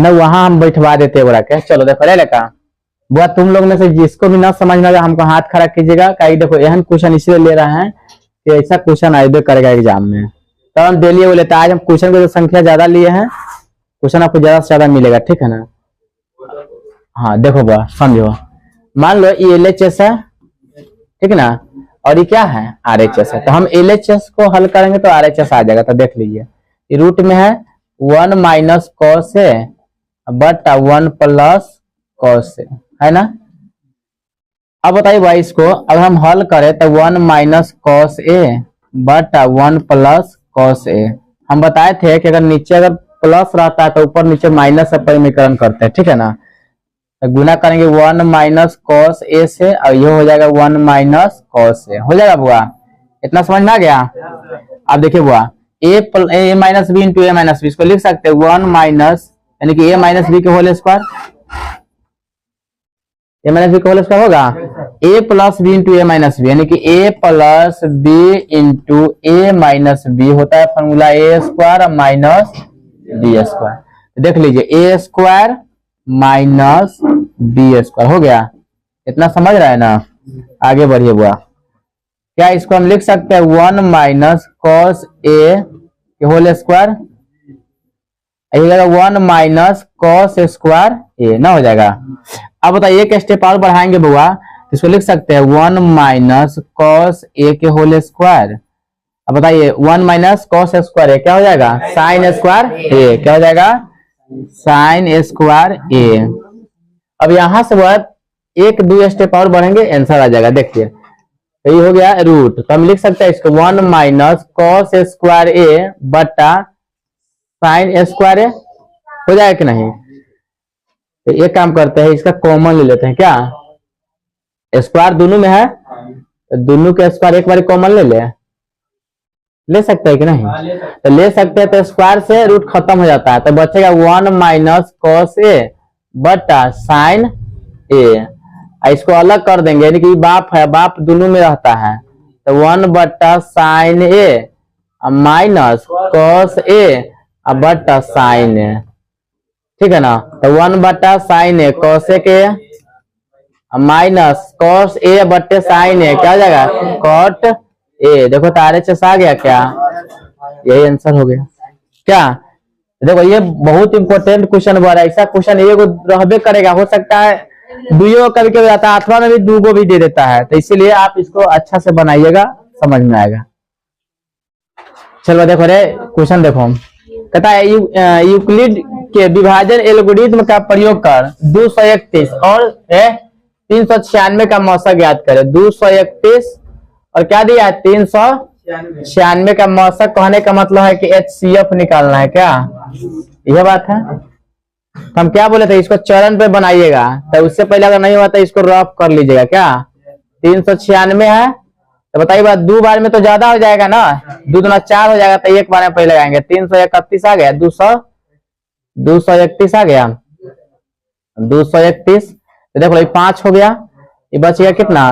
न वहां हम बैठवा देते बोला के। चलो देखो ले लेका बुआ, तुम लोग में से जिसको भी ना समझ में आए हमको हाथ खड़ा कीजिएगा। कहीं देखो एहन क्वेश्चन इसलिए ले रहे हैं कि ऐसा क्वेश्चन आएबे करेगा एग्जाम में, तो हम दे लिए बोले। तो आज हम क्वेश्चन की जो संख्या ज्यादा लिए हैं, क्वेश्चन आपको ज्यादा से ज्यादा मिलेगा, ठीक है ना। हाँ देखो बुआ समझो, मान लो ये LHS है, ठीक है ना, और ये क्या है RHS है। तो हम LHS को हल करेंगे तो RHS आ जाएगा। तो देख लीजिए ये रूट में है 1 minus cos A but 1 plus cos A, है ना। अब बताइए भाई इसको अगर हम हल करें तो 1 minus cos A but 1 plus cos A. हम बताए थे कि अगर नीचे अगर प्लस रहता है तो ऊपर नीचे माइनस से परिमीकरण करते हैं, ठीक है ना। तो गुना करेंगे 1 माइनस कॉस ए से और ये हो जाएगा 1 माइनस कॉस ए, हो जाएगा बुआ। इतना समझ में आ गया। अब देखिए बुआ ए माइनस बी इंटू ए माइनस बी, इसको लिख सकते हैं 1 माइनस यानी कि ए माइनस बी के होल स्क्वायर, ए माइनस बी का होल स्क्वायर होगा ए प्लस बी इंटू ए माइनस बी, यानी कि ए प्लस बी इंटू ए माइनस बी होता है फॉर्मूला ए स्क्वायर माइनस बी स्क्वायर। देख लीजिए ए स्क्वायर माइनस बी स्क्वायर हो गया। इतना समझ रहा है ना। आगे बढ़िए बुआ, क्या इसको हम लिख सकते हैं 1 माइनस कॉस ए के whole square, 1 minus cos square A ना हो जाएगा। अब बताइए एक स्टेप और बढ़ाएंगे बुआ, इसको लिख सकते हैं 1 माइनस कॉस ए के होल स्क्वायर। अब बताइए 1 माइनस कॉस स्क्वायर ए क्या हो जाएगा साइन स्क्वायर ए, क्या हो जाएगा साइन स्क्वायर ए। अब यहां से वह एक दो स्टेप और बढ़ेंगे आंसर आ जाएगा। देखिए तो ये हो गया रूट, तो हम लिख सकते हैं इसको 1 माइनस कॉस स्क्वायर ए बटा साइन स्क्वायर ए, हो जाएगा कि नहीं। तो एक काम करते हैं इसका कॉमन ले लेते हैं, क्या स्क्वायर दोनों में है तो दोनों के स्क्वायर एक बार कॉमन ले सकते हैं कि नहीं। तो ले सकते हैं, तो स्क्वायर से रूट खत्म हो जाता है तो बचेगा 1 माइनस कॉस ए बटा साइन ए। इसको अलग कर देंगे यानी कि बाप है, बाप दोनों में रहता है तो 1 बटा साइन ए माइनस कॉस ए बटा साइन ए, ठीक है ना। तो 1 बटा साइन ए कॉस ए के माइनस कॉस ए बटे साइन ए, क्या हो जाएगा कॉट ए। देखो तो RHS आ गया क्या, यही आंसर हो गया क्या। देखो ये बहुत इंपॉर्टेंट क्वेश्चन बन रहा है, ऐसा क्वेश्चन एगो रहबे करेगा, हो सकता है दुइयों कभी कभी आता है, अथवा में भी दूगो भी दे देता है। तो इसीलिए आप इसको अच्छा से बनाइएगा, समझ में आएगा। चलो देखो रे क्वेश्चन देखो, कहता है यूक्लिड के विभाजन एल्गोरिथ्म का प्रयोग कर 231 और 396 का मौसक ज्ञात करे। 231 और क्या दिया है 396 का मौसक, कहने का मतलब है कि HCF निकालना है, क्या यह बात है। तो हम क्या बोले थे इसको चरण पे बनाइएगा, तो उससे पहले अगर नहीं हुआ तो इसको रफ कर लीजिएगा। क्या 396 है तो बताइए बात, 2 बार में तो ज्यादा हो जाएगा ना, 2 दूना 4 हो जाएगा, तो एक बार में पहले लगाएंगे 331 आ गया, 231 आ गया 231। तो देखो 5 हो गया, ये बच गया कितना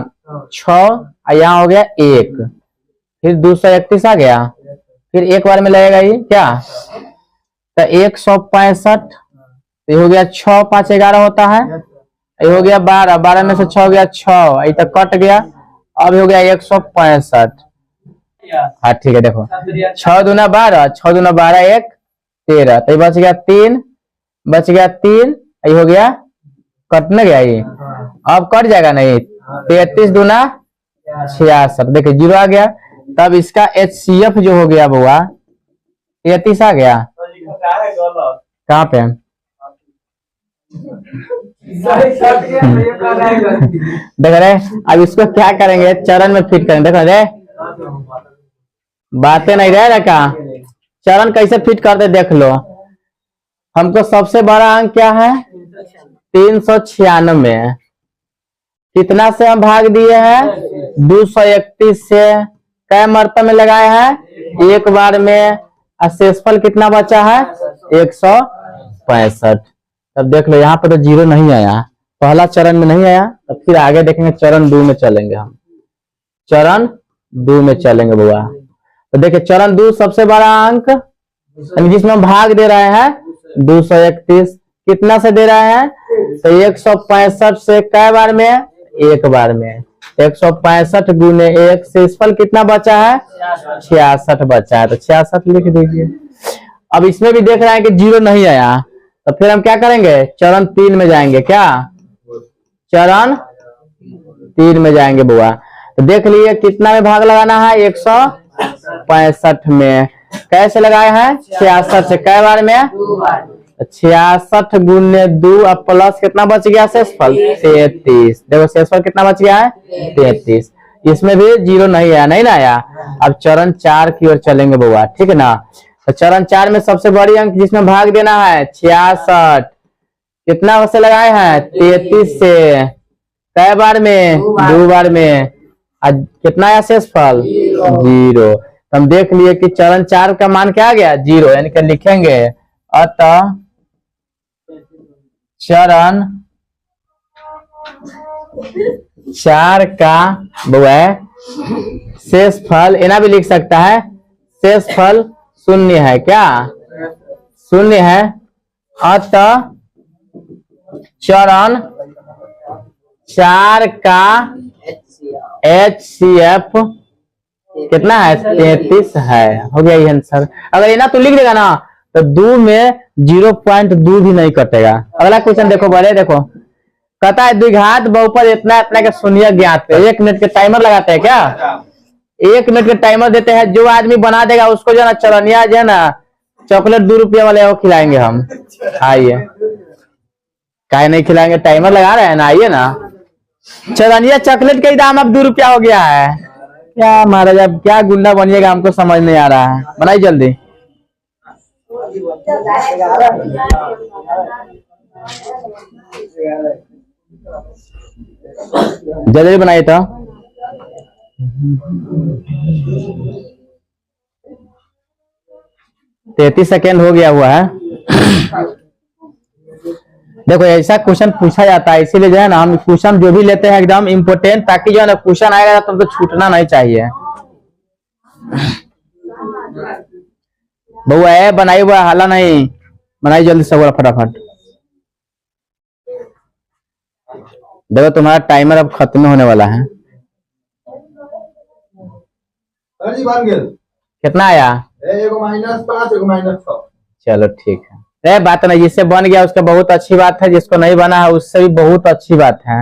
6, यहाँ हो गया 1, फिर 231 आ गया, फिर एक बार में लगेगा ये क्या तो 165, ये हो गया 6 5 11 होता है, ये हो गया 12, 12 में से 6 हो गया 6, ये तक कट गया, अब हो गया 165। हाँ ठीक है देखो 6 दूना 12, 6 दूना 12 1 13, तो ये बच गया 3, बच गया 3, ये हो गया कटने गया, ये अब कट जाएगा नहीं 33 दूना 66, देखिए 0 आ गया। तब इसका HCF जो हो गया बुआ 33 आ गया, कहाँ पे देख रहे। अब इसको क्या करेंगे चरण में फिट करेंगे, देख रहे बातें नहीं रह रहा, चरण कैसे फिट करते देख लो। हमको सबसे बड़ा अंक क्या है 396, कितना से हम भाग दिए हैं 231 से, कै मरतबे में लगाए हैं एक बार में, शेषफल कितना बचा है 165। तब देख लो यहाँ पर तो 0 नहीं आया, पहला चरण में नहीं आया, तो फिर आगे देखेंगे चरण 2 में चलेंगे, हम चरण 2 में चलेंगे बुआ। तो देखिए चरण 2 सबसे बड़ा अंक जिसमें हम भाग दे रहे हैं 231, कितना से दे रहा है, तो 165 से कै बार में, एक बार में। 165 गुने 1 से इस फल कितना बचा है, 66 बचा है, तो 66 लिख दीजिए। अब इसमें भी देख रहा है कि 0 नहीं आया, तो फिर हम क्या करेंगे, चरण 3 में जाएंगे। क्या चरण 3 में जाएंगे बुआ। तो देख लीजिए कितना में भाग लगाना है, 165 में। कैसे लगाए हैं, 66 से कै बार में, 66 गुने 2 अब प्लस कितना बच गया शेषफल, 33। देखो शेषफल कितना बच गया है, 33। इसमें भी 0 नहीं आया, नहीं ना आया। अब चरण 4 की ओर चलेंगे बुआ, ठीक है ना। तो चरण 4 में सबसे बड़ी अंक जिसमें भाग देना है 66, कितना से लगाए हैं, 33 से कै बार में, 2 बार में। आज कितना आया शेषफल, 0। तो हम देख लिए कि चरण 4 का मान क्या आ गया, 0, यानी कि लिखेंगे अतः चरण 4 का बुआ शेषफल एना भी लिख सकता है, शेषफल 0 है। क्या 0 है, अतः चरण 4 का HCF कितना है, 33 है। हो गया ये आंसर। अगर ये ना तो लिख देगा ना, तो 2 में 0.2 भी नहीं कटेगा। अगला क्वेश्चन देखो, बड़े देखो, कहता है द्विघात बहुपद इतना इतना के शून्य ज्ञात है। 1 मिनट के टाइमर लगाते हैं क्या, 1 मिनट के टाइमर देते हैं। जो आदमी बना देगा उसको जो है ना चरनिया जो है ना चॉकलेट 2 रुपया वाले वो खिलाएंगे हम। आइए, काहे नहीं खिलाएंगे, टाइमर लगा रहे हैं ना, आइए ना। चरनिया चॉकलेट का ही दाम अब 2 रुपया हो गया है। क्या महाराज, अब क्या गुंडा बनिएगा, हमको समझ नहीं आ रहा है। बनाई जल्दी। जल्दी बनाइए तो। तैतीस सेकेंड हो गया हुआ है। देखो ऐसा क्वेश्चन पूछा जाता है, इसीलिए जो है ना हम क्वेश्चन जो भी लेते हैं एकदम इम्पोर्टेंट, ताकि जो है ना क्वेश्चन आएगा तो तुमको छूटना नहीं चाहिए। बहुआ है बनाई हुआ, हाला नहीं, बनाई जल्दी से फटाफट। देखो तुम्हारा टाइमर अब खत्म होने वाला है। कितना आया, -5 -6। चलो ठीक है, अरे बात नहीं, जिससे बन गया उसका बहुत अच्छी बात है, जिसको नहीं बना है उससे भी बहुत अच्छी बात है।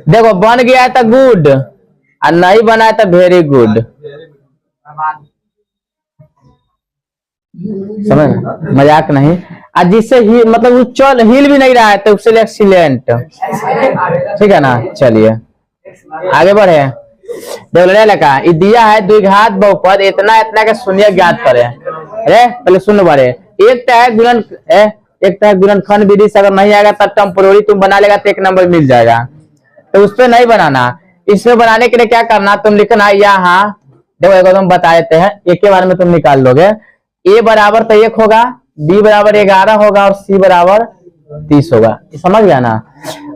देखो बन गया है तो गुड, और नहीं बना है तो वेरी गुड। समझ, मजाक नहीं। और जिससे ही मतलब वो चल हिल भी नहीं रहा है तो उससे एक्सीलेंट, ठीक है ना। चलिए आगे बढ़े। लड़का दिया है द्विघात बहुपद इतना इतना के शून्य ज्ञात करे। अरे पहले सुन बड़े, एक तय गुणनखंड विधि से अगर नहीं आएगा तब टेम्पोररी तुम बना लेगा तो 1 नंबर मिल जाएगा। तो उस पर नहीं बनाना, इसमें बनाने के लिए क्या करना, तुम लिखना यहाँ। देखो एक तुम बता देते हैं, एक के बारे में तुम निकाल लोगे। a बराबर तो 1 होगा, b बराबर 11 होगा और c बराबर 30 होगा। समझ गया ना।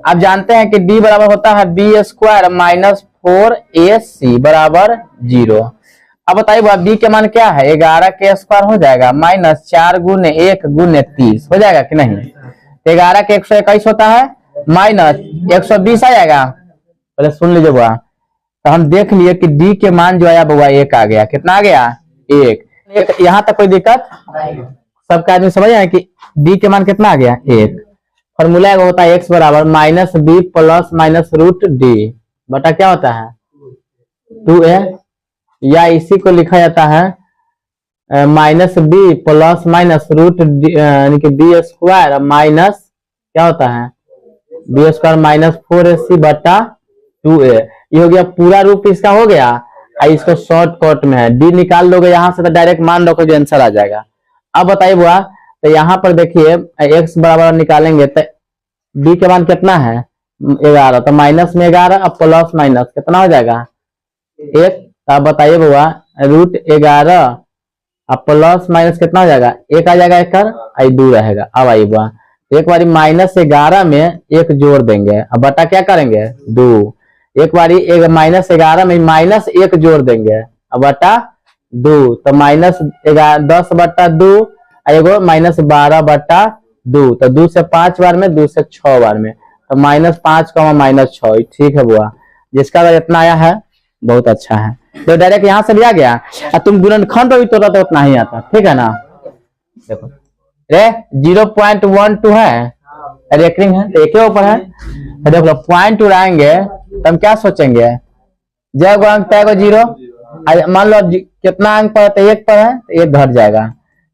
अब जानते हैं कि d बराबर होता है b² - 4ac बराबर 0। अब बताइए b के मान क्या है, 11 के स्क्वायर हो जाएगा -4 गुने 1 गुने 30 हो जाएगा कि नहीं। 11 के 121 होता है, -120 आ जाएगा। पहले सुन लीजिए बुआ। तो हम देख लिए कि d के मान जो आया बुआ 1 आ गया। कितना आ गया, 1। यहाँ तक कोई दिक्कत, सबका आदमी समझ आए कि d के मान कितना आ गया, 1। फॉर्मूला होता है x बराबर -b + -√d बटा क्या होता है 2a, या इसी को लिखा जाता है -b + -√d यानी कि b² माइनस क्या होता है b² - 4ac बटा 2a। ये हो गया पूरा रूप इसका हो गया। इसको शॉर्टकट में है d निकाल लोगे यहाँ से तो डायरेक्ट मान लो जो आंसर आ जाएगा। अब बताइए बुआ, तो यहाँ पर देखिए x बराबर निकालेंगे तो d के मान कितना है 11, तो माइनस में 11 अब प्लस माइनस कितना हो जाएगा 1। अब बताइए बुआ √11 अब प्लस माइनस कितना हो जाएगा 1 आ जाएगा, 1 कर 2 रहेगा। अब आइए बुआ एक बारी -11 में 1 जोड़ देंगे, अब बटा क्या करेंगे 2। एक बारी -11 में -1 जोड़ देंगे, अब बटा 2, तो -10 बटा 2 एगो -12 बटा 2, तो 2 से 5 बार में, 2 से 6 बार में, तो -5 -6, ठीक है बुआ। जिसका अगर इतना आया है बहुत अच्छा है, तो डायरेक्ट यहाँ से भी आ गया। और तुम गुणनखंड पर भी तोड़ा तो उतना ही आता, ठीक है ना। देखो रे 0.12 है, रेकरिंग है तो एक ही ऊपर है, तो देख लो पॉइंट उड़ाएंगे तो हम क्या सोचेंगे, जब अंक तय 0, मान लो कितना अंक पर तो 1 पर है तो 1 घट जाएगा,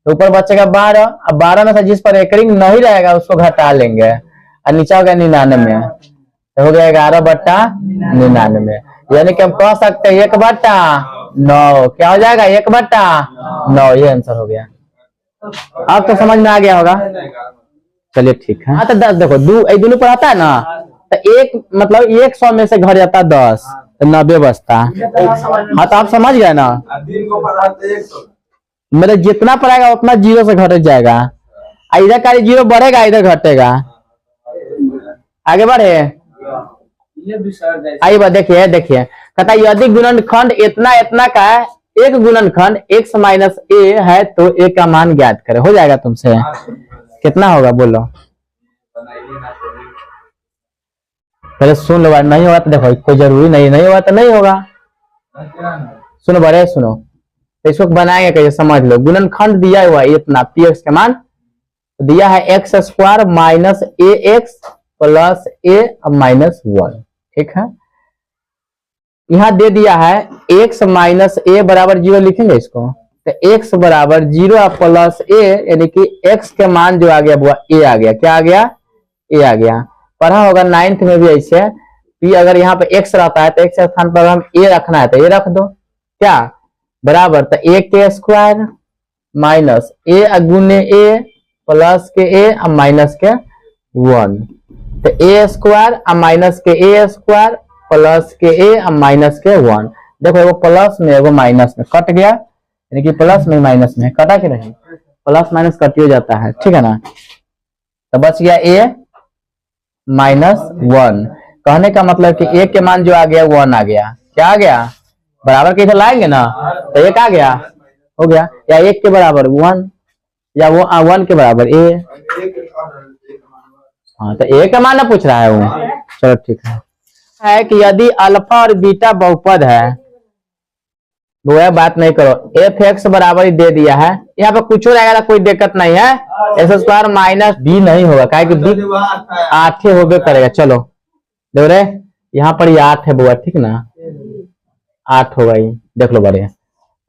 तो ऊपर बचेगा 12, अब 12 में से जिस पर रेकरिंग नहीं रहेगा उसको घटा लेंगे, और नीचा हो गया 99, तो हो गया 11/99, यानी कि हम कह सकते हैं 1/9, क्या हो जाएगा 1/9, ये आंसर हो गया। अब तो समझ में आ गया होगा, चलिए ठीक है। हाँ तो 10 देखो दोनों पर आता है ना, तो एक मतलब 100 में से घट जाता है 10, तो 90 बचता। हाँ तो आप समझ गए ना, मतलब जितना पड़ेगा उतना 0 से घट जाएगा, इधर का 0 बढ़ेगा इधर घटेगा, आगे बढ़े। आइए बात देखिए कहता है यदि गुणनखंड इतना इतना का है, एक गुणनखंड x माइनस a है तो a का मान ज्ञात करें। हो जाएगा तुमसे, कितना होगा बोलो, पहले सुन लो, नहीं होगा तो देखो कोई जरूरी नहीं होगा तो नहीं होगा, सुनो बड़े सुनो, तो इसको बनाएंगे कैसे समझ लो। गुणनखंड दिया हुआ है इतना px के मान दिया है x² minus ax plus a -1, ठीक है। यहाँ दे दिया है x माइनस a बराबर 0, लिखेंगे इसको, तो x बराबर 0 प्लस a, यानी कि x के मान जो आ गया वो a आ गया, क्या आ गया a आ गया। पढ़ा होगा 9th में भी ऐसे, p अगर यहाँ पे x रहता है तो x के स्थान पर हम a रखना है तो a रख दो, क्या बराबर, तो a² माइनस a गुने a प्लस के a माइनस के 1, तो a² माइनस के a² प्लस के a माइनस के 1। देखो एगो प्लस में एगो माइनस में कट गया, यानी कि प्लस में माइनस में कटा के नहीं, प्लस माइनस कट हो जाता है, ठीक है ना। तो बच गया a -1, कहने का मतलब कि a के मान जो आ गया 1 आ गया, क्या आ गया बराबर के इधर लाएंगे ना तो 1 आ गया, हो गया, या 1 के बराबर 1, या वो 1 के बराबर a। हाँ तो a का मान ना पूछ रहा है वो, चलो ठीक है कि यदि अल्फा और बीटा बहुपद है, वो बात नहीं करो, f(x) बराबर ही दे दिया है, यहाँ पे कुछ हो रहेगा कोई दिक्कत नहीं है, x² माइनस b नहीं होगा, क्या कि b 8 होबे करेगा। चलो देख रहे यहाँ पर ये 8 है बुआ, ठीक ना, 8 होगा ये, देख लो बढ़िया।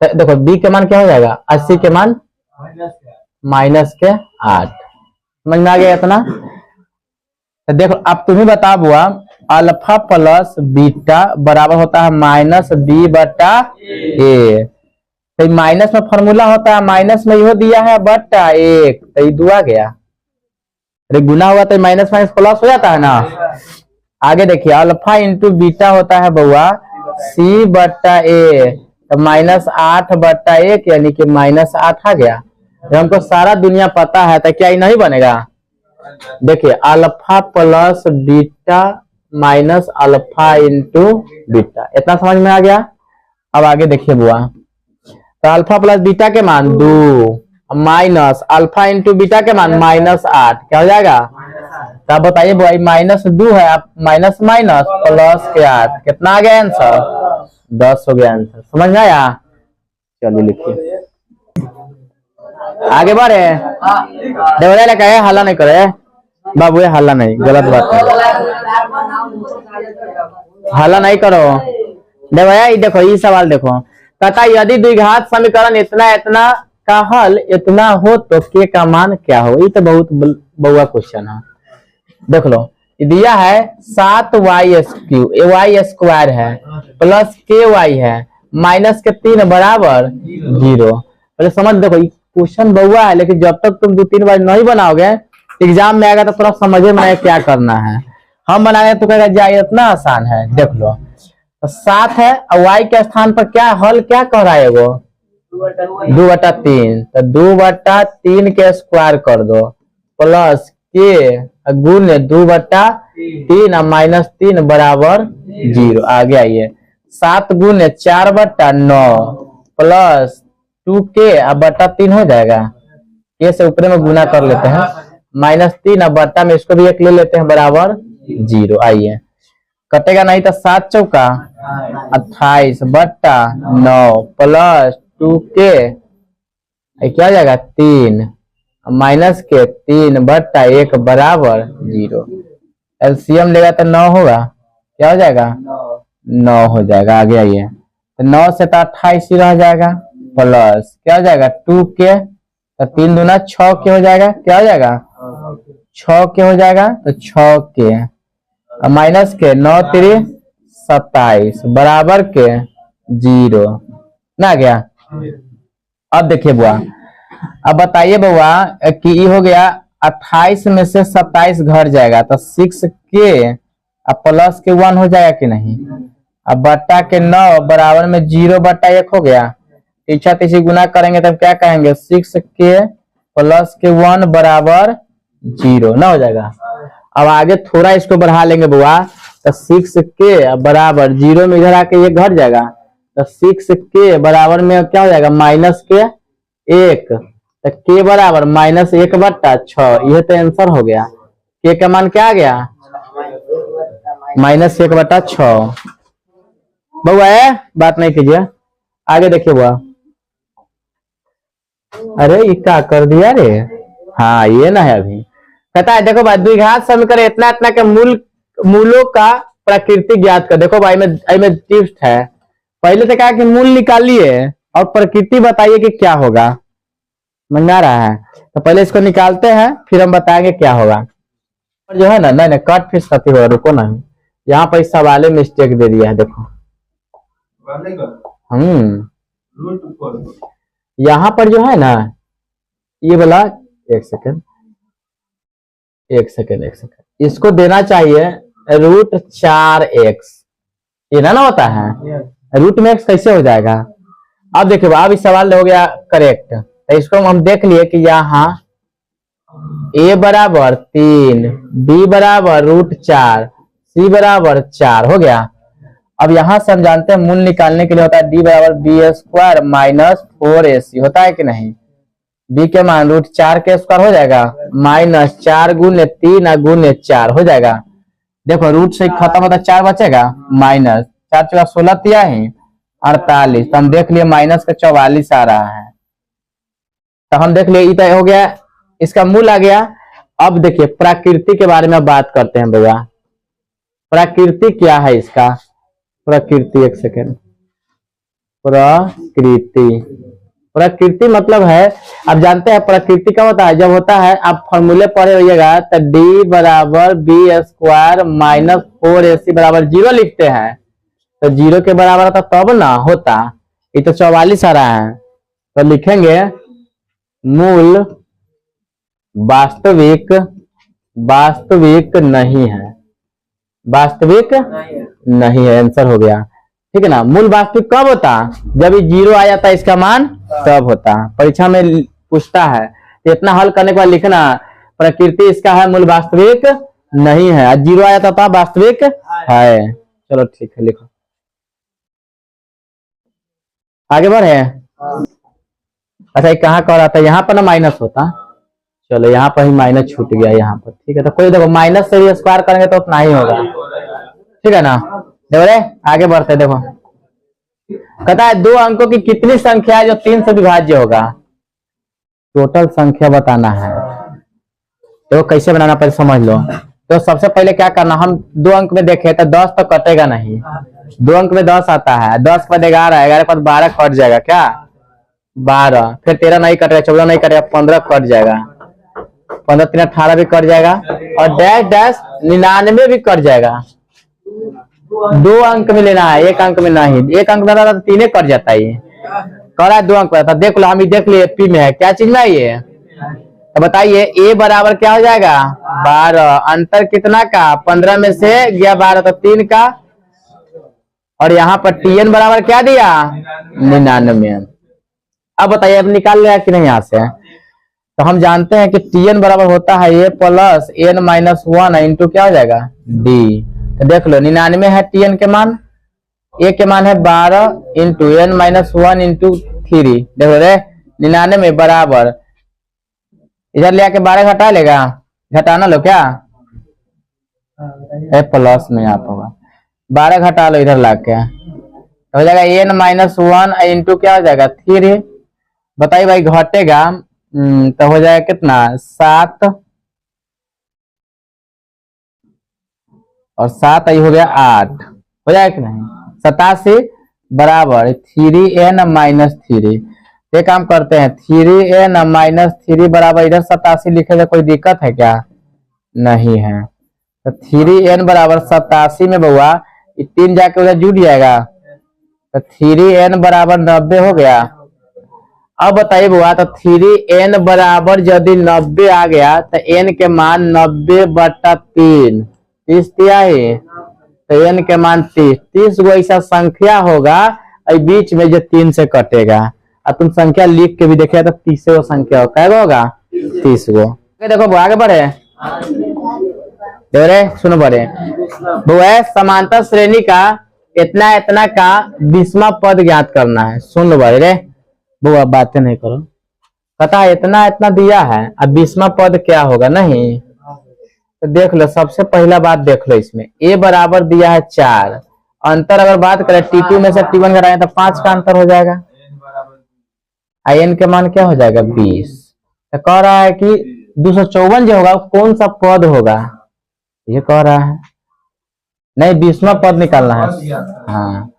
तो देखो b के मान क्या हो जाएगा, 80 के मान माइनस के 8, समझ में आ गया इतना। तो देखो अब तुम ही बता बुआ, अल्फा प्लस बीटा बराबर होता है -b/a, तो माइनस में फॉर्मूला होता है, माइनस में यो दिया है /1, तो ये 2 आ गया, अरे गुना हुआ तो माइनस माइनस प्लस हो जाता है ना। आगे देखिए अल्फा इंटू बीटा होता है बउआ c/a, तो -8/1, यानी कि -8 आ गया। जब हमको सारा दुनिया पता है तो क्या ये नहीं बनेगा, देखिए alpha plus beta minus alpha into beta, इतना समझ में आ गया। अब आगे देखिए बुआ, तो अल्फा प्लस बीटा के मान 2 माइनस अल्फा इंटू बीटा के मान -8, क्या हो जाएगा। तो आप बताइए बुआ, -2 है, आप माइनस माइनस प्लस के 8, कितना आ गया आंसर, 10 हो गया आंसर, समझ में आया। चलिए लिखिए आगे बढ़े, देवरा लगा है, हल्ला नहीं करे बाबू, ये हल्ला नहीं, गलत बात है, हल्ला नहीं करो। देवरा देखो ये सवाल देखो, कहता यदि द्विघात समीकरण इतना इतना का हल इतना हो तो के का मान क्या हो। ये तो बहुत बउआ क्वेश्चन है, देख लो दिया है 7y² है प्लस ky है माइनस के 3 बराबर 0। पहले समझ देखो क्वेश्चन बउआ है, लेकिन जब तक तुम 2-3 बार नहीं बनाओगे एग्जाम में आएगा तो थोड़ा समझे में क्या करना है। हम बनाए तो कहेगा जाए इतना आसान है, देख लो तो 7 है और y के स्थान पर क्या हल क्या कह रहा है वो 2/3, तो 2/3 के स्क्वायर कर दो प्लस के गुने 2/3 -3 बराबर 0 आ गया। ये 7 गुने 4/9 प्लस 2k/3 हो जाएगा, के से ऊपर में गुना कर लेते हैं -3 अब बट्टा में इसको भी एक ले लेते हैं बराबर 0। आइए कटेगा नहीं तो 7 चौका 28 बट्टा 9 प्लस 2k क्या हो जाएगा 3 माइनस के 3 बट्टा 1 बराबर 0। एलसीएम लेगा तो 9 होगा, क्या हो जाएगा 9 हो जाएगा। आगे आइए तो 9 से तो 28 ही रह जाएगा प्लस क्या हो जाएगा 2k तो 3 दूना 6k हो जाएगा, क्या हो जाएगा 6k हो जाएगा तो 6k माइनस के 9 3 27 बराबर के 0 ना गया। अब देखिए बुआ, अब बताइए बुआ कि ये हो गया 28 में से 27 घट जाएगा तो 6k अब प्लस के 1 हो जाएगा कि नहीं। अब बट्टा के 9 बराबर में 0 बट्टा 1 हो गया, पीछा तीसरी गुना करेंगे तब क्या कहेंगे 6k प्लस के 1 बराबर 0 ना हो जाएगा। अब आगे थोड़ा इसको बढ़ा लेंगे बुआ तो 6k बराबर 0 में इधर आके ये घट जाएगा तो 6k बराबर में क्या हो जाएगा माइनस के 1 तो k बराबर -1 बट्टा 6। यह तो आंसर हो गया। k का मान क्या आ गया -1 बट्टा 6। बुआ बात नहीं कीजिए, आगे देखिए बुआ। अरे ये क्या कर दिया रे, हाँ ये ना है अभी कहता है देखो भाई द्विघात समीकरण इतना इतना के मूलों का प्रकृति ज्ञात कर। देखो भाई में टिप्स है, पहले तो कहा कि मूल निकालिए और प्रकृति बताइए कि क्या होगा, समझ आ रहा है। तो पहले इसको निकालते हैं फिर हम बताएंगे क्या होगा। जो है ना नहीं कट फिर सती होगा, रुको ना यहाँ पर इस सवाल में मिस्टेक दे दिया है देखो। यहाँ पर जो है ना ये वाला एक सेकंड इसको देना चाहिए √4x, ये ना होता है रूट में x कैसे हो जाएगा। अब देखिए अब इस सवाल हो गया करेक्ट, तो इसको हम देख लिए कि यहाँ a बराबर 3 b बराबर √4 c बराबर 4 हो गया। अब यहाँ से हम जानते हैं मूल निकालने के लिए होता है d बराबर b² - 4ac होता है कि नहीं। b के मान √4 के स्क्वायर हो जाएगा -4 गुने 3 गुने 4 हो जाएगा। देखो रूट से खत्म होता 4 बचेगा -4 × 16 दिया है 48, तो हम देख लिए माइनस का 44 आ रहा है। तो हम देख लिए इतना हो गया, इसका मूल आ गया। अब देखिए प्रकृति के बारे में बात करते हैं भैया। प्रकृति क्या है इसका, प्रकृति एक सेकेंड, प्रकृति मतलब है आप जानते हैं प्रकृति का होता है जब होता है आप फॉर्मूले पढ़े होइएगा तो d बराबर b² - 4ac बराबर 0 लिखते हैं, तो 0 के बराबर था तब ना होता। ये तो 44 आ रहा है तो लिखेंगे मूल वास्तविक नहीं है, वास्तविक नहीं है, आंसर हो गया ठीक है ना। मूल वास्तविक कब होता, जब ये 0 आ जाता है इसका मान तब होता। परीक्षा में पूछता है तो इतना हल करने के बाद लिखना प्रकृति इसका है मूल वास्तविक नहीं है, 0 आ जाता था वास्तविक है। चलो ठीक है लिखो, आगे बढ़े। अच्छा ये कहाँ कह रहा था, यहाँ पर ना माइनस होता, चलो यहाँ पर ही माइनस छूट गया यहाँ पर, ठीक है। तो कोई देखो माइनस से भी स्क्वायर करेंगे तो उतना ही होगा, ठीक है ना। देखो रे आगे बढ़ते, देखो कहता है 2 अंकों की कितनी संख्या है जो 3 से विभाज्य होगा। टोटल संख्या बताना है, तो कैसे बनाना पहले समझ लो। तो सबसे पहले क्या करना, हम 2 अंक में देखे तो 10 तो कटेगा नहीं, 2 अंक में 10 आता है, 10 पर 11, 11 पर 12 कट जाएगा, क्या 12, फिर 13 नहीं कटेगा, 14 नहीं कटेगा, 15 कट जाएगा, 15 3 18 भी कट जाएगा, और डैश डैश 99 भी कट जाएगा। 2 अंक में लेना है, 1 अंक में नहीं, 1 अंक में रहता तो 3 कट जाता है, ये कर रहा है 2 अंक में था। देख लो हम ही देख लिए पी में है क्या चीज में है ये, तो बताइए ए बराबर क्या हो जाएगा 12, अंतर कितना का 15 में से गया 12 तो 3 का, और यहाँ पर टीएन बराबर क्या दिया 99। अब बताइए अब निकाल लिया कि नहीं यहाँ से। तो हम जानते हैं कि टीएन बराबर होता है ए प्लस n - 1 इंटू क्या हो जाएगा डी। तो देख लो 99 है टीएन के मान, ए के मान है 12 इंटू n - 1 इंटू 3। देखो रे 99 बराबर इधर ले आके 12 घटा लेगा घटाना लो क्या, ए प्लस में आप होगा 12 घटा लो इधर ला के हो जाएगा n-1 इंटू क्या हो जाएगा 3। बताइए भाई घटेगा तो हो जाएगा कितना 7 और 7 आई हो गया 8 हो जाएगा कि नहीं 87 बराबर 3n-3। ये काम करते हैं 3n-3 बराबर इधर 87 लिखे तो कोई दिक्कत है क्या, नहीं है। तो 3n बराबर 87 में बउआ 3 जाके उधर जुड़ जाएगा तो 3n बराबर 90 हो गया। अब बताइए बुआ तो 3n बराबर यदि 90 आ गया तो n के मान 90/3 30 दिया है तो n के मान 30 गो ऐसा संख्या होगा बीच में जो 3 से कटेगा। अब तुम संख्या लिख के भी देखे तो 30 गो संख्या हो क्या होगा 30 गो। देखो बुआ आगे बढ़े सुनो बड़े बुआ समांतर श्रेणी का इतना इतना का 20वां पद ज्ञात करना है। सुन लो बड़े रे बुआ बातें नहीं करो, पता है इतना इतना दिया है अब 20वां पद क्या होगा नहीं तो देख लो। सबसे पहला बात देख लो इसमें a बराबर दिया है 4, अंतर अगर बात करें t2 में से t1 घटाएं तो 5 का अंतर हो जाएगा। n के मान क्या हो जाएगा 20। तो कह रहा है कि 254 जो होगा कौन सा पद होगा ये कह रहा है, नहीं 20वां पद निकालना है। हाँ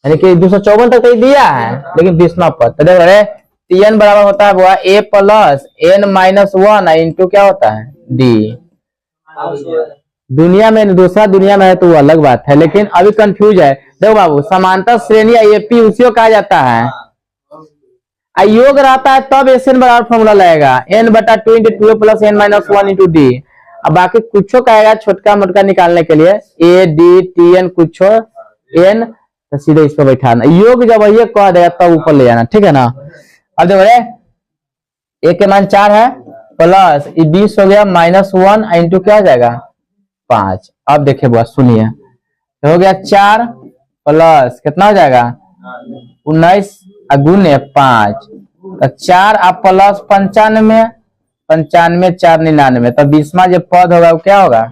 यानी कि 254 तक तो दिया है लेकिन 20वां पद। तो देख रहे tn बराबर होता है वो a प्लस n-1 इंटू क्या होता है d। दुनिया में दूसरा दुनिया में है तो वो अलग बात है लेकिन अभी कंफ्यूज है। देखो बाबू समांतर श्रेणी एपी उसी कहा जाता है। योग रहता है तब एन बराबर फॉर्मूला लगेगा n/2 into 2 plus n-1 into D. अब बाकी कुछो कहेगा छोटका मोटका निकालने के लिए ए डी टी एन कुछो एन तो सीधे इस पर बैठाना। योग जब ये कह देगा तब ऊपर ले जाना, ठीक है ना। अब देखो ए के मान 4 है प्लस 20 हो गया -1 इंटू क्या हो जाएगा 5। अब देखिए बुआ सुनिए हो गया 4 प्लस कितना हो जाएगा 19 गुने 5 तो 4 अब प्लस 95 95 4 99 तो 20वां जो पद होगा वो क्या होगा।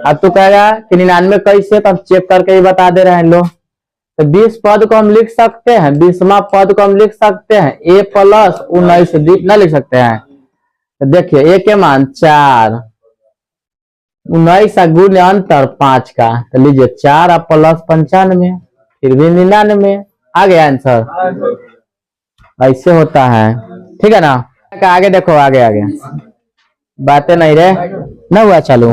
अब तू कहेगा कि 99 कैसे, तो हम चेक करके ही बता दे रहे हैं लोग। तो 20 पद को हम लिख सकते हैं 20वां पद को हम लिख सकते हैं a प्लस 19 न लिख सकते हैं। तो देखिए a के मान 4 19 गुने अंतर 5 का तो लीजिए 4 अब प्लस 95 फिर भी 99 आ गया आंसर। ऐसे होता है, ठीक है ना। आगे देखो आगे आगे बातें नहीं रे न हुआ चालू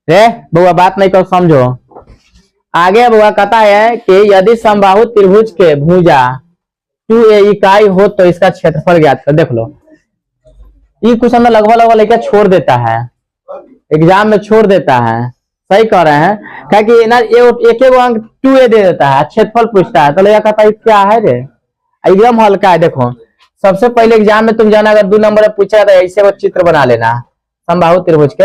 रे बुआ बात नहीं करो समझो। आगे बुआ कहता है कि यदि समबाहु त्रिभुज के भुजा 2a इकाई हो तो इसका क्षेत्रफल ज्ञात कर। देख लो ये क्वेश्चन लगभग लेकर छोड़ देता है, एग्जाम में छोड़ देता है। सही कह रहे हैं क्या कि ना एक अंक 2a दे देता है क्षेत्रफल पूछता है तो लगा कहता है क्या है रे एकदम हल्का है। देखो सबसे पहले एग्जाम में तुम जाना अगर 2 नंबर में पूछा तो ऐसे वो चित्र बना लेना समबाहु त्रिभुज के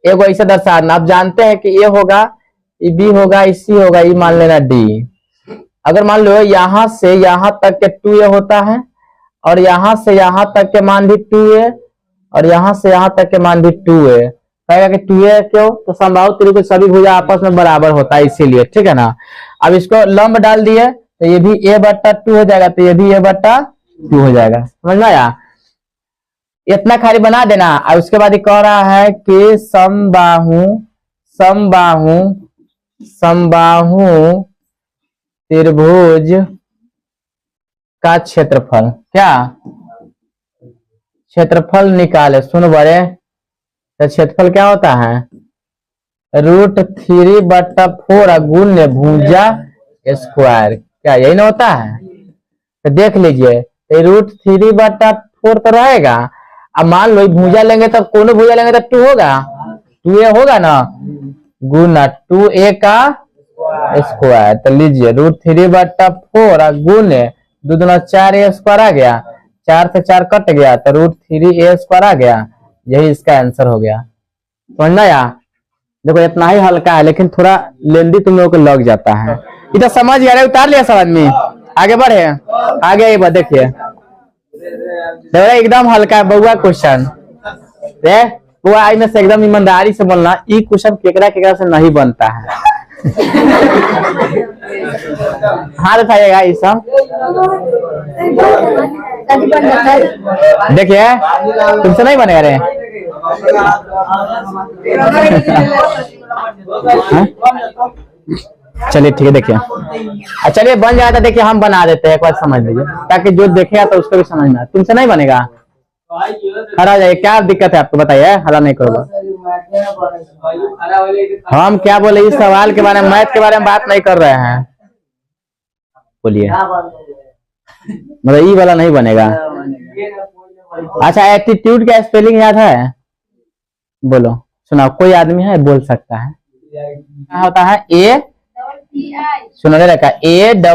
एगो ऐसे दर्शाना। आप जानते हैं कि ये होगा ये बी होगा इसी होगा ये मान लेना डी। अगर मान लो यहाँ से यहाँ तक के 2a होता है और यहाँ से यहाँ तक के मान भी 2a और यहाँ से यहाँ तक के मान भी 2a कहेगा कि 2a क्यों तो समबाहु त्रिभुज सभी भुजा आपस में बराबर होता है इसीलिए, ठीक है ना। अब इसको लंब डाल दिए तो ये भी a/2 हो जाएगा तो ये भी a/2 हो जाएगा, समझ में आया। इतना खाली बना देना। और उसके बाद कह रहा है कि समबाहु त्रिभुज का क्षेत्रफल क्या क्षेत्रफल निकाले। सुन बड़े तो क्षेत्रफल क्या होता है √3/4 गुण्य भुजा स्क्वायर, क्या यही ना होता है। तो देख लीजिए √3/4 तो रहेगा। अब मान लो भुजा लेंगे तब कोनो भुजा लेंगे तो 2 होगा 2a होगा ना गुना 2a का स्क्वायर। तो लीजिए √3/4 गुने 2 दूना 4a स्क्वायर आ गया 4 से 4 कट गया तो √3a स्क्वायर आ गया। यही इसका आंसर हो गया, समझ में आया। देखो इतना ही हल्का है लेकिन थोड़ा लेंदी तुम लोगों को लग जाता है। इधर समझ गया उतार लिया सब आदमी आगे बढ़े आगे देखिए एकदम हल्का है बउआ क्वेश्चन रे वो आई में से एकदम ईमानदारी से बोलना, ई क्वेश्चन केकरा केकरा से नहीं बनता है। हाथ उठाइएगा ये सब। देखिए तुमसे नहीं बनेगा रे। चलिए ठीक है, देखिए चलिए बन जाता, देखिए हम बना देते हैं, एक बार समझ लीजिए ताकि जो देखेगा तो उसको भी समझना। तुमसे नहीं बनेगा, खड़ा हो जाइए। क्या दिक्कत है आपको बताइए, हला नहीं करोगे। हम क्या बोले, इस सवाल के बारे में, मैथ के बारे में बात नहीं कर रहे हैं। बोलिए, मतलब ये वाला नहीं बनेगा। अच्छा एटीट्यूड का स्पेलिंग याद है? बोलो, सुनाओ, कोई आदमी है बोल सकता है। क्या होता है? ए, सुनो दे रखा, ATTITUD,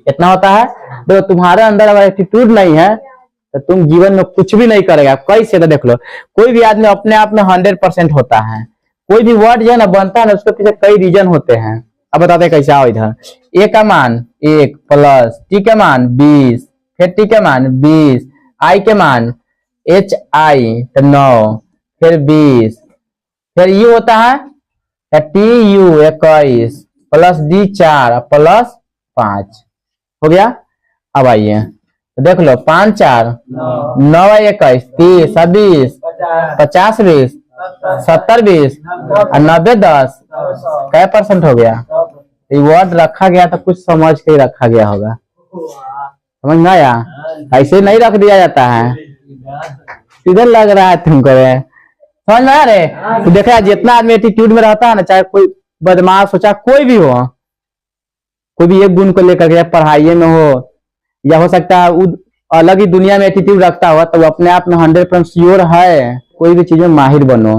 इतना होता है। देखो तुम्हारे अंदर अगर एटीट्यूड नहीं है तो तुम जीवन में कुछ भी नहीं करेगा। कैसे? तो देख लो, कोई भी आदमी अपने आप में 100% होता है। कोई भी वर्ड जो है ना बनता है ना, उसके पीछे कई रीजन होते हैं। अब बताते कैसे आओ इधर। ए का मान 1 प्लस टी का मान 20, फिर टी का मान 20, आई के मान HI तो 9, फिर 20, फिर यू होता है TU 21 प्लस D 4 प्लस 5 हो गया। अब आइए तो देख लो, 5 4 9 21 30 20 50 20 70 20 और 90 10, क्या % हो गया? ये वर्ड रखा गया तो कुछ समझ के ही रखा गया होगा, समझ में आया? ऐसे नहीं रख दिया जाता है। इधर लग रहा है तुमको, समझ में आ रहे? तो देखा, जितना आदमी एटीट्यूड में रहता है ना, चाहे कोई बदमाश हो, चाहे कोई भी हो, कोई भी एक गुण को लेकर के, पढ़ाई में हो या हो सकता है अलग ही दुनिया में एटीट्यूड रखता हुआ, तो वो अपने आप में 100% श्योर है कोई भी चीज में माहिर बनो,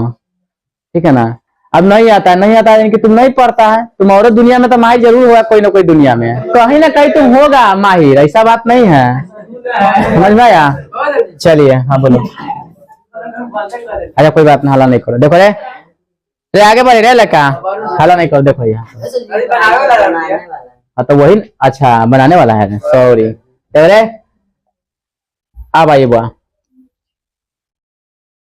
ठीक है ना। अब नहीं आता है, नहीं आता है कि तुम नहीं पढ़ता है, तुम और दुनिया में तो माहिर जरूर होगा, कोई ना कोई दुनिया में कहीं ना कहीं तुम होगा माहिर, ऐसा बात नहीं है। समझ में आया? चलिए हाँ बोलो। अच्छा कोई बात नहीं, हला नहीं करो। देखो रे आगे बढ़े रे लड़का, हला नहीं करो। देखो यहाँ तो वही, अच्छा बनाने वाला है, सॉरी। अब आइए बुआ,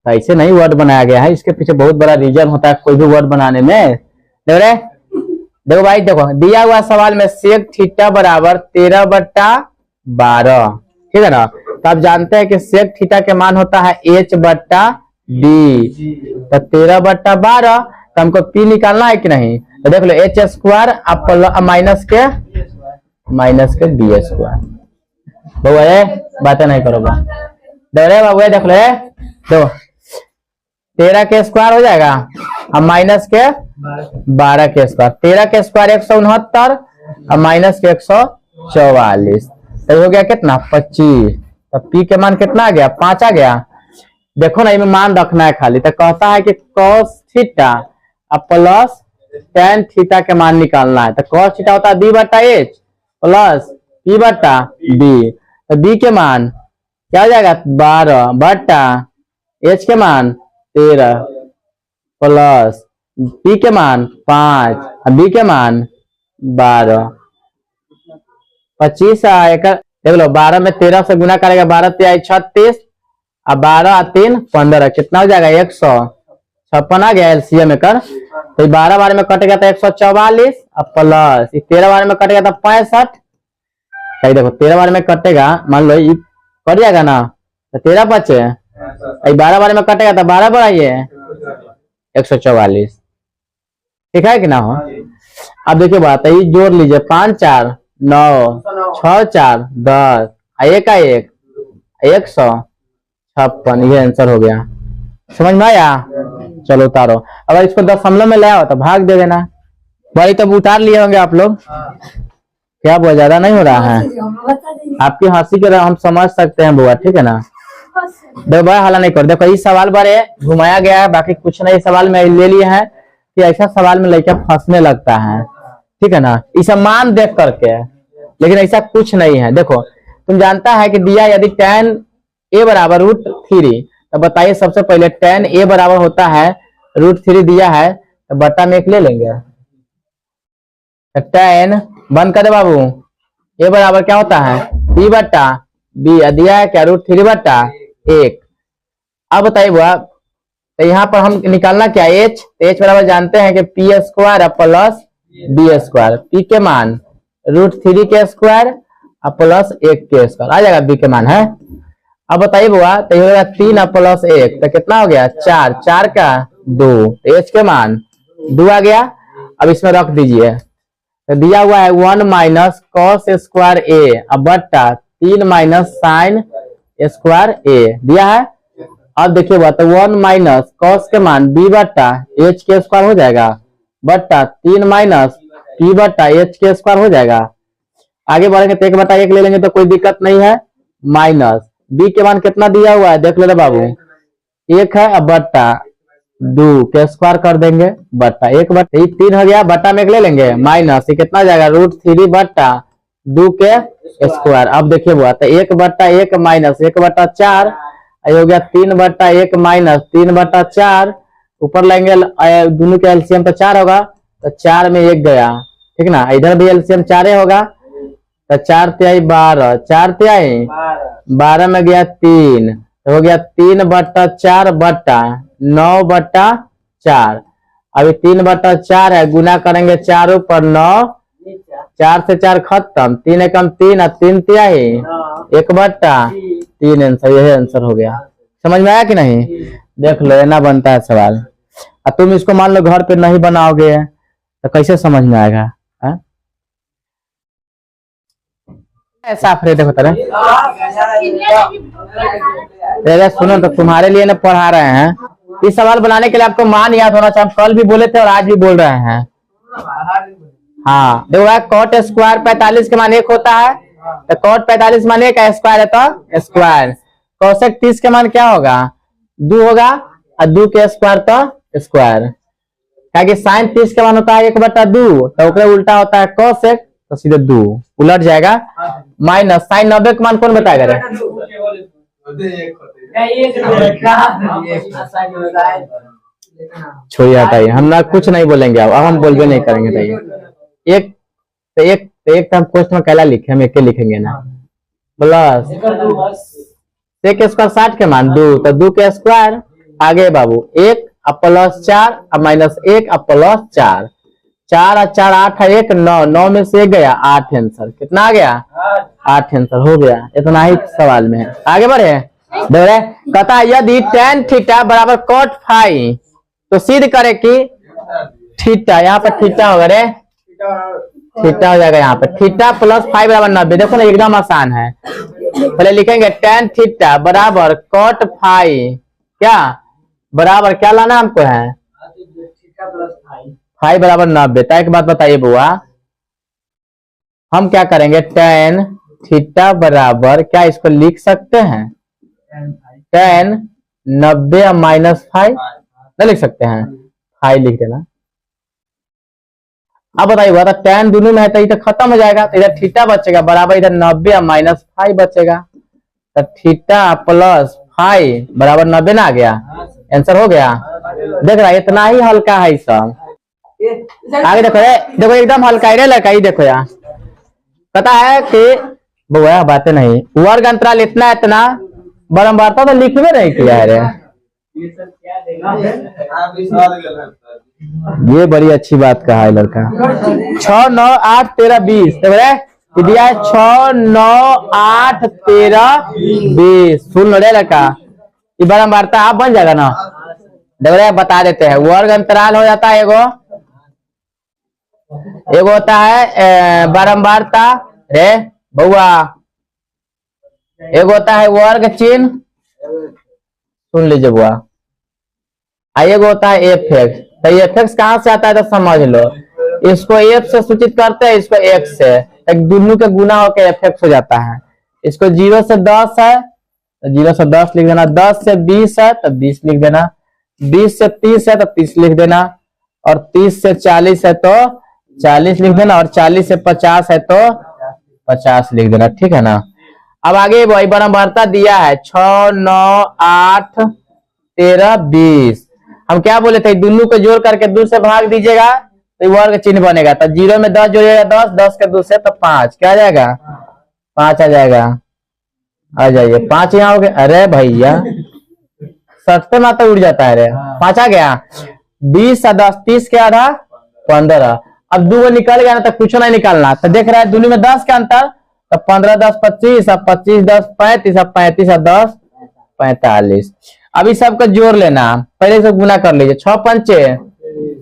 ऐसे नहीं वर्ड बनाया गया है, इसके पीछे बहुत बड़ा रीजन होता है कोई भी वर्ड बनाने में। देखो भाई, देखो दिया हुआ सवाल में सेक थीटा बराबर 13/12, ठीक है ना। तो आप जानते हैं कि सेक थीटा के मान होता है H/D, तो 13/12, तो हमको P निकालना है कि नहीं। तो देख लो H² माइनस के B²। बातें नहीं करो बाबू, देख लो दो 13 के स्क्वायर हो जाएगा अब माइनस के 12 के स्क्वायर, 13 के स्क्वायर 169 और माइनस के 144, तो हो गया कितना 25। तो पी के मान कितना आ गया 5 आ गया। देखो ना, इसमें मान रखना है खाली। तो कहता है कि cos theta plus tan theta के मान निकालना है। तो cos थीटा होता है B/H प्लस P/B। तो B के मान क्या हो जाएगा 12/H के मान 13 प्लस P के मान 5 और B के मान 12। 25 देख लो, 12 में 13 से गुना करेगा, 12 3 36 और 12 और 3 15, कितना हो जाएगा 156 आ गया एलसीएम में कर। तो 12 बार में कटेगा तो 144 और प्लस 13 बार में कटेगा तो 65। देखो 13 बार में कटेगा, मान लो ये कट जाएगा ना, तो 13 बचे, 12 बार में कटेगा तो 12 बढ़ाइए 144, ठीक है कि ना हो। अब देखिए बात है, जोड़ लीजिए 5 4 9 6 4 10 1 1 156, ये आंसर हो गया। समझ में आया? चलो उतारो। अगर इसको दशमलव में ले आओ तो भाग दे देना। भाई तब उतार लिए होंगे आप लोग, क्या बहुत ज्यादा नहीं हो रहा है? आपकी हंसी के हम समझ सकते हैं बुआ, ठीक है ना। देखो भाई हाला नहीं कर। देखो इस सवाल बारे घुमाया गया है, बाकी कुछ नहीं। सवाल में ले लिए हैं कि ऐसा सवाल में लड़का फंसने लगता है, ठीक है ना, इसे मान देख करके, लेकिन ऐसा कुछ नहीं है। देखो तुम जानता है कि दिया यदि tan a बराबर √3, तो बताइए सबसे पहले tan a बराबर होता है √3 दिया है, तो बट्टा में 1 ले लेंगे। तो tan बंद कर दे बाबू, a बराबर क्या होता है P/B बी दिया है क्या, √3/1। अब बताइए बुआ, तो यहाँ पर हम निकालना क्या, एच, एच बराबर जानते हैं कि p² प्लस b², पी के मान √3 प्लस 1 आ जाएगा, बी के मान है। अब बताइए बुआ, तो ये हो गया 3 प्लस 1 तो कितना हो गया 4, 4 का 2, तो एच के मान 2 आ गया। अब इसमें रख दीजिए, तो दिया हुआ है 1 माइनस cos² a अब बट्टा 3 माइनस sin² a दिया है। अब देखिए बात, 1 माइनस cos के मान b/h² हो जाएगा बट्टा 3 माइनस p/h² हो जाएगा। आगे बढ़ेंगे तो 1/1 ले लेंगे तो कोई दिक्कत नहीं है, माइनस b के मान कितना दिया हुआ है देख लो बाबू, 1 है, अब बट्टा 2 के स्क्वायर कर देंगे बट्टा 1/3 हो गया, बट्टा में 1 ले लेंगे, माइनस ये कितना जाएगा √3/2 के स्क्वायर। अब देखिए बुआ, तो 1/1 माइनस 1/4 हो गया 3/1 माइनस 3/4, ऊपर लेंगे दोनों के एलसीएम तो 4 होगा, तो 4 में 1 गया, ठीक ना, इधर भी एलसीएम 4 होगा, तो 4 तिहाई 12, 4 तिहाई 12 में गया 3, तो हो गया 3/4 बट्टा 9/4। अभी 3/4 है, गुना करेंगे 4 ऊपर 9, 4 से 4 खत्म, 3 एकम 3 और 3 तिहाई 1/3 आंसर, यही आंसर हो गया। समझ में आया कि नहीं, देख लो ना बनता है सवाल। अब तुम इसको मान लो घर पे नहीं बनाओगे तो कैसे समझ में आएगा, साफ रहे देखो तरह। सुनो तो तुम्हारे लिए ना पढ़ा रहे हैं, इस सवाल बनाने के लिए आपको मान याद होना चाहिए, कल भी बोले थे और आज भी बोल रहे हैं। हाँ देखो cot² 45 के मान 1 होता है, तो cot 45 मान 1 का स्क्वायर है तो स्क्वायर, cosec 30 के मान क्या होगा 2 होगा, और 2 के स्क्वायर तो स्क्वायर, क्या कि sin 30 के मान होता है 1/2, तो उसका उल्टा होता है cosec, तो सीधे 2 उलट जाएगा, माइनस sin 90 के मान कौन बताएगा रे, छोड़िए हटाइए, हम ना कुछ नहीं बोलेंगे, अब हम बोलबे नहीं करेंगे। तो एक तो हम क्वेश्चन में कैला लिखे, हम एक लिखेंगे ना, प्लस sec² 60 के मान 2, तो 2 के स्क्वायर, आगे बाबू 1 अब प्लस 4 अब माइनस 1 अब प्लस 4, 4 और 4 8 है 1 9, 9 में से 1 गया 8 आंसर, कितना आ गया 8 आंसर हो गया। इतना ही सवाल में है, आगे बढ़े। कहता यदि tan थीटा बराबर cot फाई, तो सिद्ध करे कि थीटा, यहाँ पर थीटा होगा रे, थीटा हो जाएगा यहाँ पे थीटा प्लस फाई बराबर 90। देखो ना एकदम आसान है, पहले लिखेंगे tan थीटा बराबर cot फाई, क्या बराबर क्या लाना हमको है, फाई बराबर 90। तो एक बात बताइए बुआ, हम क्या करेंगे, tan थीटा बराबर क्या इसको लिख सकते हैं tan 90 माइनस फाई, नहीं लिख सकते हैं, फाई लिख देना। अब बताइए बुआ, tan दोनों में है तो इधर खत्म हो जाएगा, तो इधर थीटा बचेगा बराबर इधर 90 माइनस फाई बचेगा, तो थीटा प्लस फाई बराबर 90 ना आ गया, आंसर हो गया। देख रहा है इतना ही हल्का है सब, आगे देखो देखो एकदम हल्का है लड़का, ही देखो यार पता है कि बुआ बातें नहीं, वर्ग अंतराल इतना इतना बारंबारता तो लिखवे नहीं किया है, ये बड़ी अच्छी बात कहा है लड़का। 6 9 8 13 20 दिया है, 6 9 8 13 20 सुन लो लड़का, ये बारंबारता आप बन जाएगा ना, देखो बता देते हैं। वर्ग अंतराल हो जाता है एगो होता है बारंबारता रे बउआ, एगो होता है वर्ग चिन्ह, सुन लीजिए बुआ, एगो होता है एफ(x), तो एफ(x) कहाँ से आता है तो समझ लो, इसको एफ से सूचित करते हैं, इसको एक्स से, दोनों के गुना होकर एफ(x) हो जाता है। इसको 0 से 10 है तो 0 से 10 लिख देना, 10 से 20 है तो 20 लिख देना, 20 से 30 है तो 30 लिख देना, और 30 से 40 है तो 40 लिख देना, और 40 से 50 है तो 50 लिख देना, ठीक है ना। अब आगे वही बारंबारता दिया है 6 9 8 13 20, हम क्या बोले थे दोनों को जोड़ करके 2 से भाग दीजिएगा तो वर्ग चिन्ह बनेगा, तो 0 में 10 जोड़िएगा 10, 10 के 2 से तो 5, क्या आ जाएगा 5 आ जाएगा, आ जाइए 5 यहाँ हो गए। अरे भैया सस्ते में तो उड़ जाता है रे। 5 आ गया। 20 और 10 30 के आधा 15। अब 2 निकल गया ना तो कुछ नहीं निकालना। तो देख रहा है दोनों में 10 का अंतर। तो 15 10 25 और 25 10 35 और 35 और 10 45। अभी सबको जोड़ लेना। पहले से गुना कर लीजिए। 6 पंचे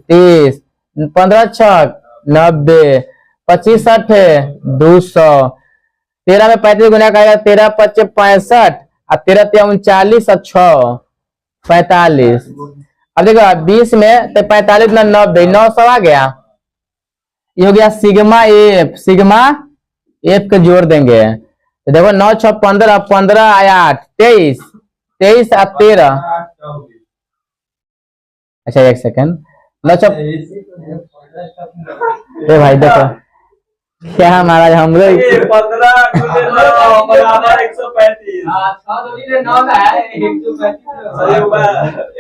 30, 15 छक 90, 25 60 200। 13 में 35 गुना करेगा 13 पच्चे 65 और 13 39 और 6 45। अब देखो 20 में तो 45 में 90 900 आ गया। ये हो गया सिग्मा एफ के जोड़ देंगे। तो देखो 9 6 15 15 आया 8 23 23 और 13। अच्छा एक सेकंड। 9 6 ए भाई देखो क्या महाराज हम लोग 15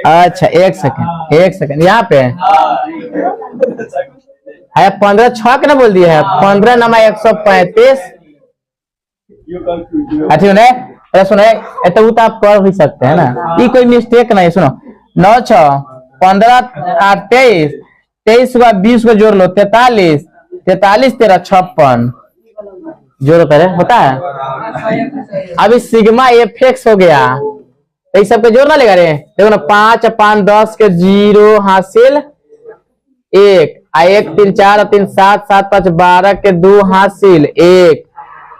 अच्छा एक सेकंड यहाँ पे है 15 छक ना बोल दिया है। 15 नमा 135। अच्छा नहीं सुनो तो आप कर भी सकते हैं ना। ये कोई मिस्टेक नहीं। सुनो 9 6 15 8 23 23 का 20 को जोड़ लो 43 43 13 56 जोड़ो पहले होता है। अभी सिग्मा एफेक्स हो गया तो इस सबको जोड़ना लेगा रे। देखो ना 5 5 10 के 0 हासिल 1 1 3 4 3 7 7 5 12 के 2 हासिल 1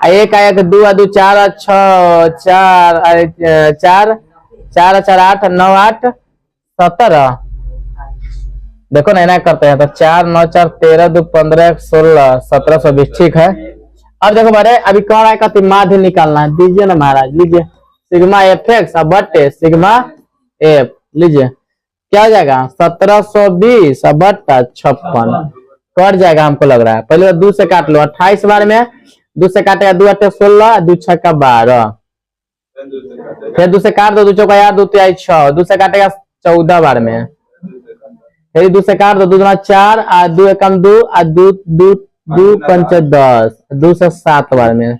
1 आया के 2 2 4 6 4 4 4 4 8 9 8 17। देखो ना ना करते हैं तो 4 9 4 13 2 15 16 17 24 ठीक है। अब देखो बारे अभी कौन आए का माध्य निकालना है। दीजिए ना महाराज लीजिए सिग्मा एफ एक्स अब बट्टे सिग्मा एफ लीजिए क्या हो जाएगा 1720 बट्टा 56 कट जाएगा हमको लग रहा है। पहले 2 से काट लो 28 बार में 2 से काटेगा 2 8 16 2 6 12 फिर 2 से काट दो 2 चौका 2 3 6 2 से काटेगा 14 बार में फिर 2 से काट दो 2 दूना 4 और 2 एकम 2 और 2 2 2 पंच 10 2 से 7 बार में।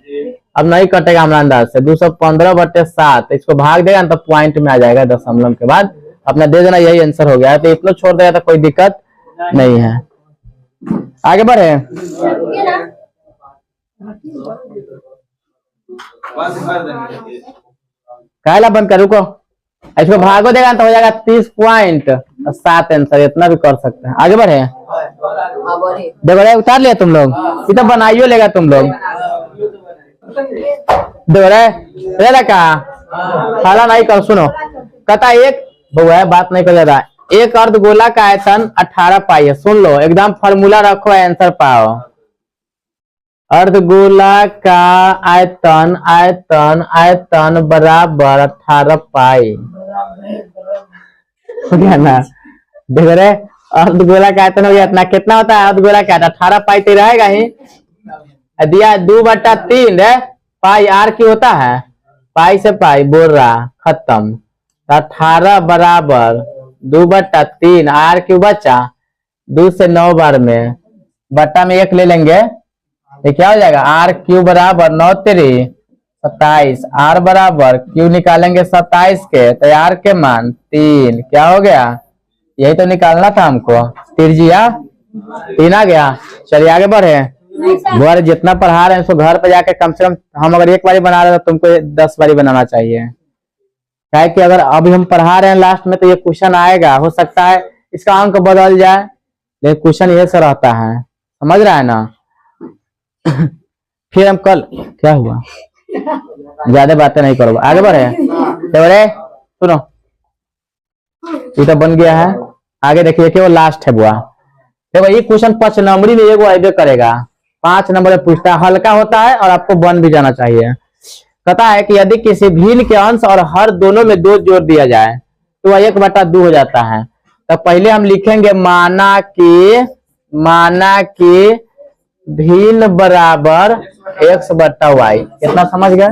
अब नहीं कटेगा हमारा अंदाज से 215 बटे 7 इसको भाग देगा ना तो पॉइंट में आ जाएगा दशमलव के बाद अपना दे देना। यही आंसर हो गया है। तो इतना छोड़ देगा तो कोई दिक्कत नहीं है। आगे बढ़े काला बंद कर रुको इसको भागो देगा तो हो जाएगा 30.7 आंसर। इतना भी कर सकते हैं। आगे बढ़े देखो उतार लिया तुम लोग इतना बनाइयो लेगा तुम लोग देखो रे का खाला नहीं कर। सुनो कहता एक है बात नहीं कर रहा। एक अर्धगोला का आयतन 18 पाई है। सुन लो एकदम फार्मूला रखो आंसर पाओ। अर्धगोला का आयतन आयतन आयतन बराबर 18 पाई हो गया ना। देखो रे अर्धगोला का आयतन हो गया इतना कितना होता है अर्धगोला का 18 पाई तो रहेगा ही दिया 2/3 है पाई आर की होता है पाई से पाई बोल रहा खत्म 18 बराबर 2/3 आर क्यों बचा 2 से 9 बार में बट्टा में 1 ले लेंगे ये क्या हो जाएगा आर क्यू बराबर 9 3 27 आर बराबर क्यू निकालेंगे 27 के तो आर के मान 3 क्या हो गया यही तो निकालना था हमको। त्रिज्या 3 आ गया। चलिए आगे बढ़े। घर जितना पढ़ा रहे हैं उसको घर पे जाके कम से कम हम अगर एक बारी बना रहे हैं तो तुमको 10 बारी बनाना चाहिए। क्या है कि अगर अभी हम पढ़ा रहे हैं लास्ट में तो ये क्वेश्चन आएगा हो सकता है इसका अंक बदल जाए लेकिन क्वेश्चन ये से रहता है समझ रहा है ना। फिर हम कल क्या हुआ ज्यादा बातें नहीं करो आगे बढ़े। सुनो ये तो बन गया है। आगे देखिए कि वो लास्ट है बुआ। देखो ये क्वेश्चन 5 नंबरी में एगो आइडिया करेगा 5 नंबर में पूछता है हल्का होता है और आपको बन भी जाना चाहिए। कहता है कि यदि किसी भिन्न के अंश और हर दोनों में 2 जोड़ दिया जाए तो वह 1/2 हो जाता है। तो पहले हम लिखेंगे माना कि भिन्न बराबर x/y। कितना समझ गए।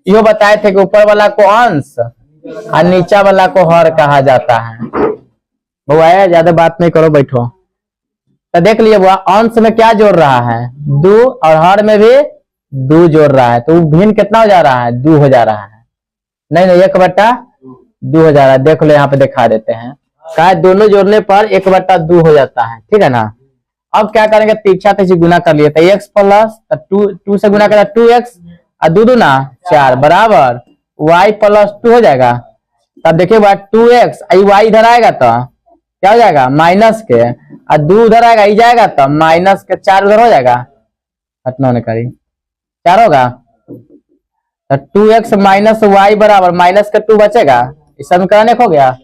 यो बताए थे कि ऊपर वाला को अंश और नीचा वाला को हर कहा जाता है। बुआ ज्यादा बात नहीं करो बैठो। तो देख लिए बुआ अंश में क्या जोड़ रहा है 2 और हर में भी 2 जोड़ रहा है तो भिन्न कितना हो जा रहा है, 2 हो जा रहा है। नहीं नहीं 1/2 हो जा रहा है। देख लो यहाँ पे दिखा देते हैं, क्या दोनों जोड़ने पर 1/2 हो जाता है, ठीक है ना। अब क्या करेंगे, तीछा तीछी गुना कर लिए तो x प्लस 2 से गुना करेगा 2x और 2 दूना 4 बराबर y प्लस 2 हो जाएगा। तब देखिए 2x y इधर आएगा तो क्या हो जाएगा माइनस के, और 2 उधर आएगा ई जाएगा तो माइनस के 4 उधर हो जाएगा, घटना होने करी 4 होगा। तो 2x माइनस वाई बराबर माइनस के 2 बचेगा। इस समीकरण एक हो गया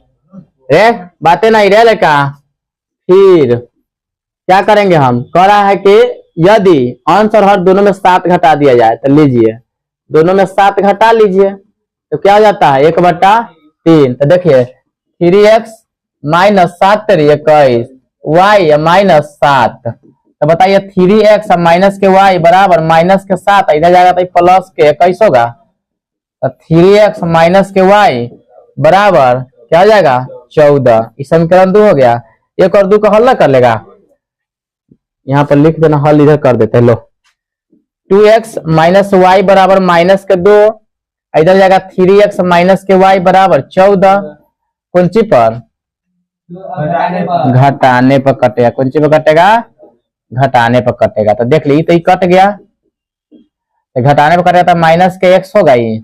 रे, बातें नहीं रे लड़का। फिर क्या करेंगे, हम कह रहा है कि यदि अंश और हर दोनों में 7 घटा दिया जाए तो लीजिए दोनों में 7 घटा लीजिए तो क्या हो जाता है 1/3। तो देखिए 3x माइनस 7 तेरी 21 y माइनस 7। तो बताइए 3x माइनस के y बराबर माइनस के 7, इधर जाएगा तो प्लस के 21 होगा। तो 3x माइनस के y बराबर क्या हो जाएगा 14। इस समीकरण 2 हो गया। 1 और 2 का हल ना कर लेगा, यहाँ पर लिख देना, हल इधर कर देते हैं। लो 2x माइनस वाई बराबर माइनस के 2, इधर जाएगा 3x माइनस के y बराबर 14। कुंची पर घटाने पर कटेगा, कुंची पर कटेगा घटाने पर कटेगा। तो देख ली तो ये कट गया, तो घटाने पर कटेगा तो माइनस के x होगा ये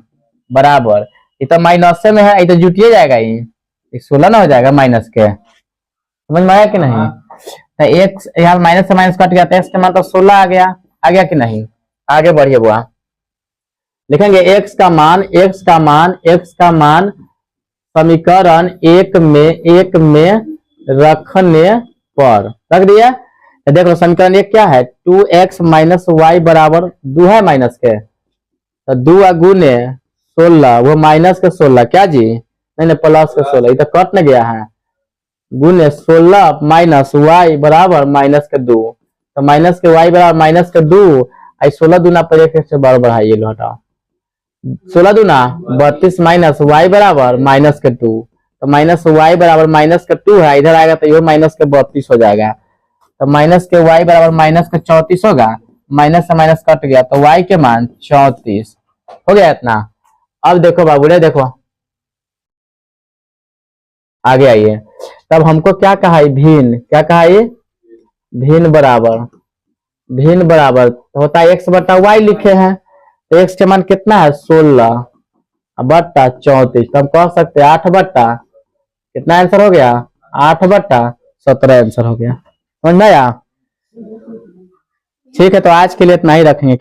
बराबर, ये तो माइनस में है, ये तो जुटिए जाएगा, ये 16 ना हो जाएगा माइनस के। समझ में आया कि नहीं। तो x यहाँ माइनस से माइनस कट गया तो x का मान तो 16 आ गया कि नहीं। आगे बढ़िए बुआ, लिखेंगे x का मान समीकरण एक में रखने पर, रख दिया। तो देख लो समीकरण एक क्या है, 2x माइनस वाई बराबर 2 है माइनस के, तो 2 गुने 16 वो माइनस के 16 क्या जी, नहीं प्लस के 16, ये तो कट न गया है, गुने 16 माइनस वाई बराबर माइनस के 2। तो माइनस के वाई बराबर माइनस के 2, 16 दूना पर 1 से बराबर है, ये लो हटाओ 16 दूना 32 माइनस वाई बराबर माइनस के 2। तो माइनस वाई बराबर माइनस के 2 है, इधर आएगा तो ये माइनस के 32 हो जाएगा। तो माइनस के वाई बराबर माइनस के 34 होगा, माइनस से माइनस कट गया तो वाई के मान 34 हो गया इतना। अब देखो बाबू रे, देखो आगे आइए। तब हमको क्या कहा है, भिन्न, क्या कहा है भिन्न बराबर तो होता है x/y लिखे हैं, तो x के मान कितना है 16/34। तो हम कह सकते हैं 8 कितना आंसर हो गया 8/17 आंसर हो गया। समझ में आया। ठीक है, तो आज के लिए इतना ही रखेंगे।